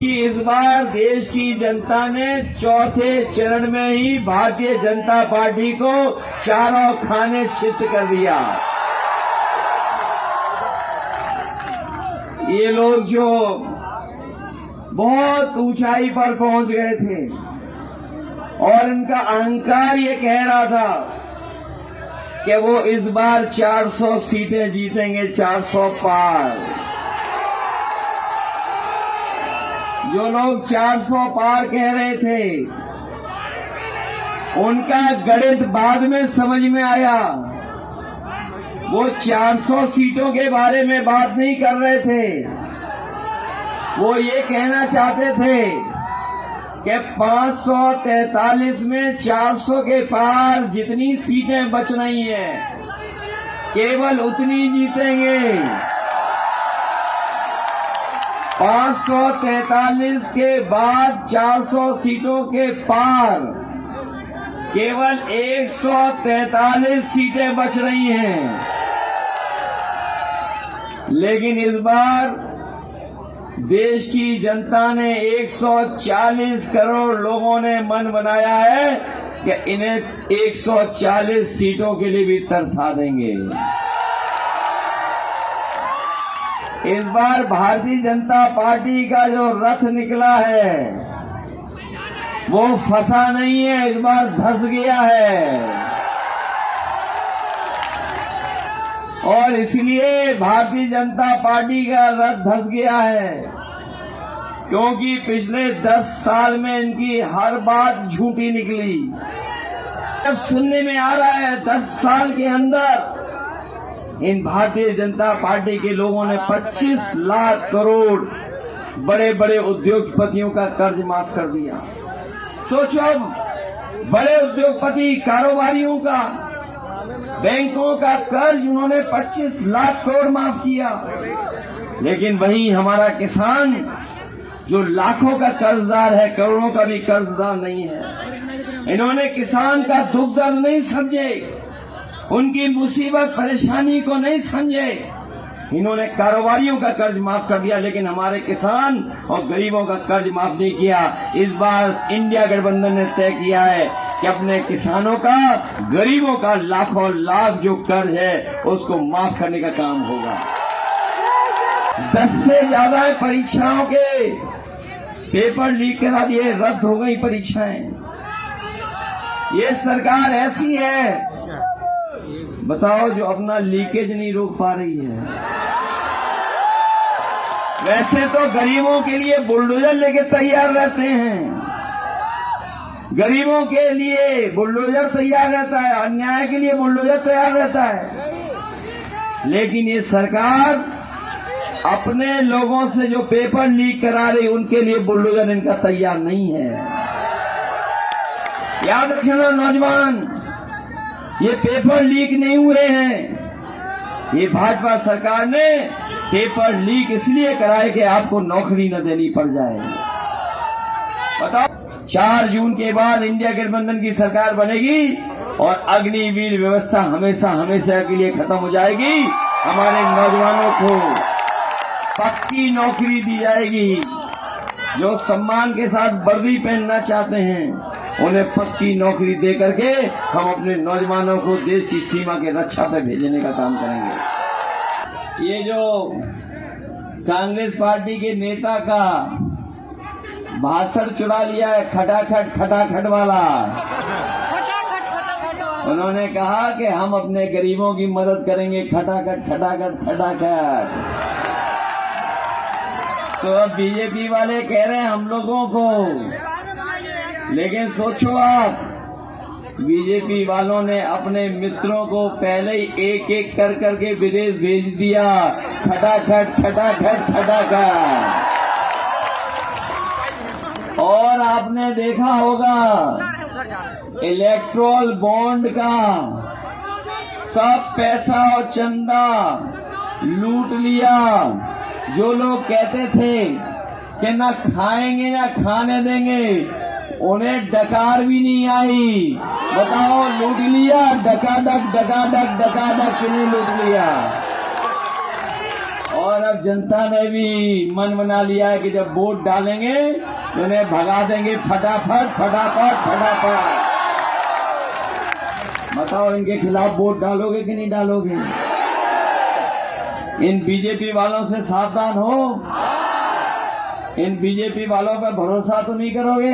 कि इस बार देश की जनता ने चौथे चरण में ही भारतीय जनता पार्टी को चारों खाने चित कर दिया। ये लोग जो बहुत ऊंचाई पर पहुंच गए थे और इनका अहंकार ये कह रहा था कि वो इस बार 400 सीटें जीतेंगे, 400 पार। जो लोग 400 पार कह रहे थे उनका गणित बाद में समझ में आया। वो 400 सीटों के बारे में बात नहीं कर रहे थे, वो ये कहना चाहते थे कि 543 में 400 के पार जितनी सीटें बच रही हैं केवल उतनी जीतेंगे। 543 के बाद 400 सीटों के पार केवल 143 सीटें बच रही हैं। लेकिन इस बार देश की जनता ने 140 करोड़ लोगों ने मन बनाया है कि इन्हें 140 सीटों के लिए भी तरसा देंगे। इस बार भारतीय जनता पार्टी का जो रथ निकला है वो फंसा नहीं है, इस बार धंस गया है। और इसलिए भारतीय जनता पार्टी का रथ धंस गया है क्योंकि पिछले 10 साल में इनकी हर बात झूठी निकली। अब सुनने में आ रहा है 10 साल के अंदर इन भारतीय जनता पार्टी के लोगों ने 25 लाख करोड़ बड़े बड़े उद्योगपतियों का कर्ज माफ कर दिया। सोचो, अब बड़े उद्योगपति कारोबारियों का, बैंकों का कर्ज उन्होंने 25 लाख करोड़ माफ किया। लेकिन वहीं हमारा किसान जो लाखों का कर्जदार है, करोड़ों का भी कर्जदार नहीं है। इन्होंने किसान का दुख दर्द नहीं समझे, उनकी मुसीबत परेशानी को नहीं समझे। इन्होंने कारोबारियों का कर्ज माफ कर दिया, लेकिन हमारे किसान और गरीबों का कर्ज माफ नहीं किया। इस बार इंडिया गठबंधन ने तय किया है कि अपने किसानों का, गरीबों का लाखों लाख जो कर्ज है उसको माफ करने का काम होगा। 10 से ज्यादा परीक्षाओं के पेपर लीक करा दिए, रद्द हो गई परीक्षाएं। ये सरकार ऐसी है, बताओ, जो अपना लीकेज नहीं रोक पा रही है। वैसे तो गरीबों के लिए बुलडोजर लेके तैयार रहते हैं, गरीबों के लिए बुलडोजर तैयार रहता है, अन्याय के लिए बुलडोजर तैयार रहता है। लेकिन ये सरकार अपने लोगों से जो पेपर लीक करा रही उनके लिए बुलडोजर इनका तैयार नहीं है। याद रखना नौजवान, ये पेपर लीक नहीं हुए हैं। ये भाजपा सरकार ने पेपर लीक इसलिए कराए कि आपको नौकरी न देनी पड़ जाए। बताओ, 4 जून के बाद इंडिया गठबंधन की सरकार बनेगी और अग्निवीर व्यवस्था हमेशा हमेशा के लिए खत्म हो जाएगी। हमारे नौजवानों को पक्की नौकरी दी जाएगी। जो सम्मान के साथ वर्दी पहनना चाहते हैं उन्हें पक्की नौकरी दे करके हम अपने नौजवानों को देश की सीमा के रक्षा पे भेजने का काम करेंगे। ये जो कांग्रेस पार्टी के नेता का भाषण चुरा लिया है, खटाखट वाला, उन्होंने कहा कि हम अपने गरीबों की मदद करेंगे, खटाखट। तो अब बीजेपी वाले कह रहे हैं हम लोगों को, लेकिन सोचो आप, बीजेपी वालों ने अपने मित्रों को पहले ही एक एक कर करके विदेश भेज दिया। खटाखट। और आपने देखा होगा इलेक्ट्रोल बॉन्ड का सब पैसा और चंदा लूट लिया। जो लोग कहते थे कि ना खाएंगे ना खाने देंगे, उन्हें डकार भी नहीं आई। बताओ, लूट लिया, डकाडक किन्हीं लूट लिया। और अब जनता ने भी मन बना लिया है कि जब वोट डालेंगे तो उन्हें भगा देंगे फटाफट फटाफट फटाफट। बताओ इनके खिलाफ वोट डालोगे कि नहीं डालोगे? इन बीजेपी वालों से सावधान हो। इन बीजेपी वालों पर भरोसा तो नहीं करोगे?